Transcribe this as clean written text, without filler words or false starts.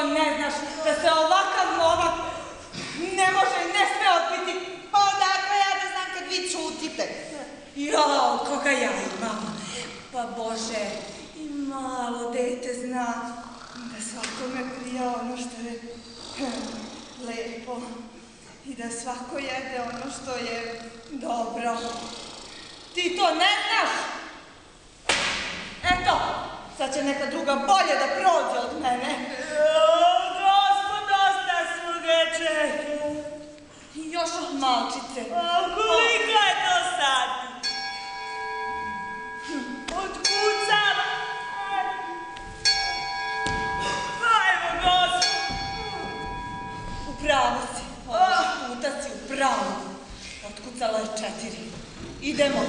ne znaš da se ovakav momak ne može i ne sme odbiti? Pa odakle ja da znam kad vi čutite? Jao, koga ja imam? Pa Bože, i malo dete zna da svakome prija ono što je lepo i da svako jede ono što je dobro. Ti to ne znaš? Eto, sad će neka druga bolje da prođe od mene. Gospod, dosta sluge čeka. Još malčice. Kolika je to sad? Otkucam. Ajmo, Gospod. U pravu si, ovog puta si u pravu. Otkucala je 4. Idemo.